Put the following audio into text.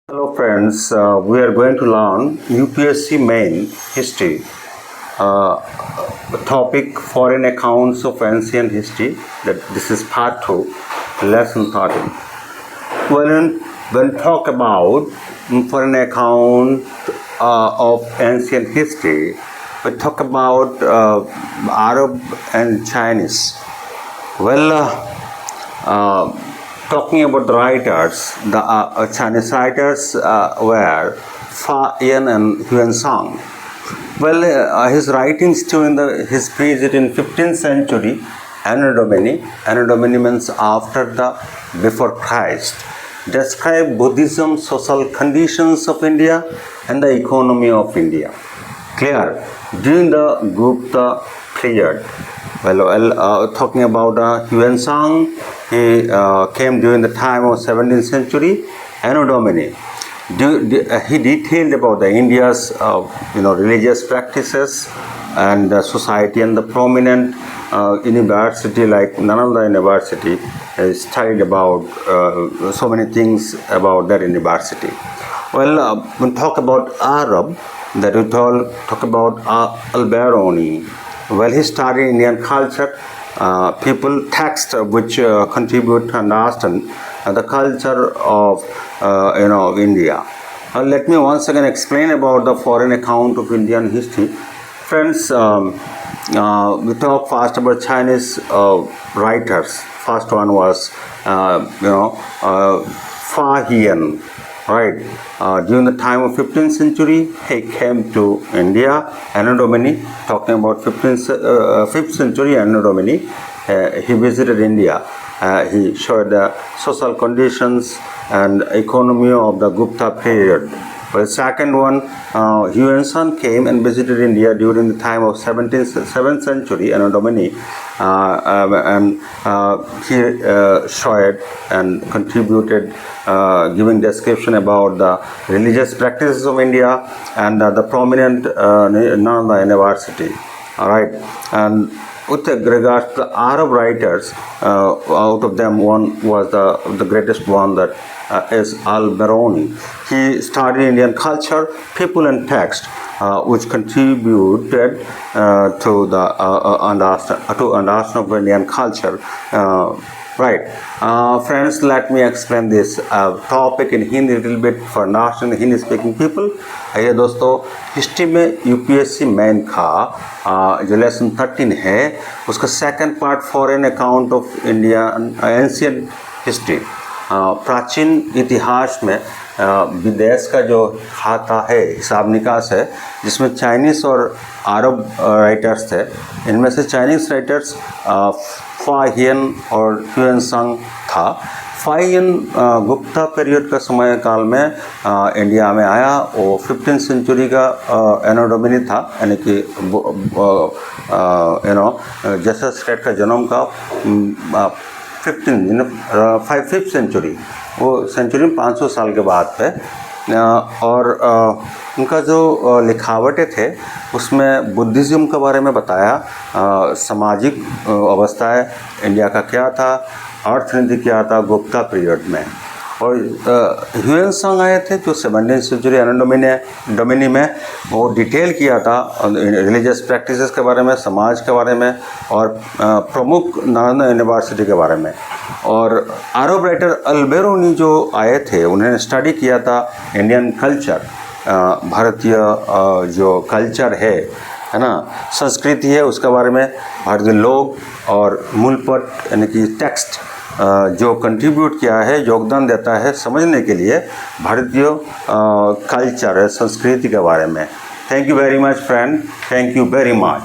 Hello friends, we are going to learn UPSC main history topic foreign accounts of ancient history. That this is part 2, lesson 13. When talk about foreign account of ancient history, we talk about Arab and Chinese. Talking about the writers, the Chinese writers were Fa Yan and Huan Song. His writings during his period in 15th century, Anno Domini means after the before Christ, describe Buddhism, social conditions of India and the economy of India. Clear? During the Gupta period, talking about Huan Song, he came during the time of 17th century, Anno Domini. He detailed about the India's religious practices and society, and the prominent university like Nalanda University studied about so many things about that university. When talk about Arab, that we talk about Al-Biruni. He studied Indian culture, people text which contribute to understand the culture of India. Let me once again explain about the foreign account of Indian history. Friends, we talk first about Chinese writers. First one was Fa Hian. Right. During the time of 15th century, he came to India, Anno Domini, talking about 5th century, Anno Domini. He visited India. He showed the social conditions and economy of the Gupta period. Second one, Huan Song came and visited India during the time of 7th century, Anno Domini, and he showed and contributed, giving description about the religious practices of India and the prominent Nalanda University. All right, and with regards to the Arab writers, out of them one was the greatest one, that is Al-Biruni. He studied Indian culture, people and text, which contributed to the understanding of Indian culture. Right. Friends, let me explain this topic in Hindi a little bit for national Hindi speaking people. आइए दोस्तों, history में UPSC main का जो lesson 13 है, उसका second part foreign account of Indian ancient history, प्राचीन इतिहास में विदेश का जो खाता है, हिसाब निकास है, जिसमें चाइनीज़ और अरब राइटर्स थे. इनमें से चाइनीज़ राइटर्स फा हियन और हुएन सांग था. फा हियन गुप्ता पीरियड का समय काल में इंडिया में आया. वो 15th सेंचुरी का एनो डोमिनी था, यानी कि जैसा स्टेट का जन्म का 5th सेंचुरी, वो सेंचुरी में 500 साल के बाद पे. और उनका जो लिखावटें थे उसमें बुद्धिज़्म के बारे में बताया, सामाजिक अवस्थाएं इंडिया का क्या था, अर्थनीति क्या था गुप्ता पीरियड में. और ह्यूएन सांग आए थे जो 17th सेंचुरी एनो डोमिनी में, वो डिटेल किया था रिलीजियस प्रैक्टिसेस के बारे में, समाज के बारे में, और प्रमुख नालंदा यूनिवर्सिटी के बारे में. और अरब राइटर अल-बिरूनी जो आए थे, उन्होंने स्टडी किया था इंडियन कल्चर, भारतीय जो कल्चर है ना, संस्कृति है, उसके बारे में, भारतीय लोग और मूलपट यानी कि टेक्स्ट जो कंट्रीब्यूट किया है, योगदान देता है समझने के लिए भारतीय कल्चर है, संस्कृति के बारे में. Thank you very much friend, thank you very much.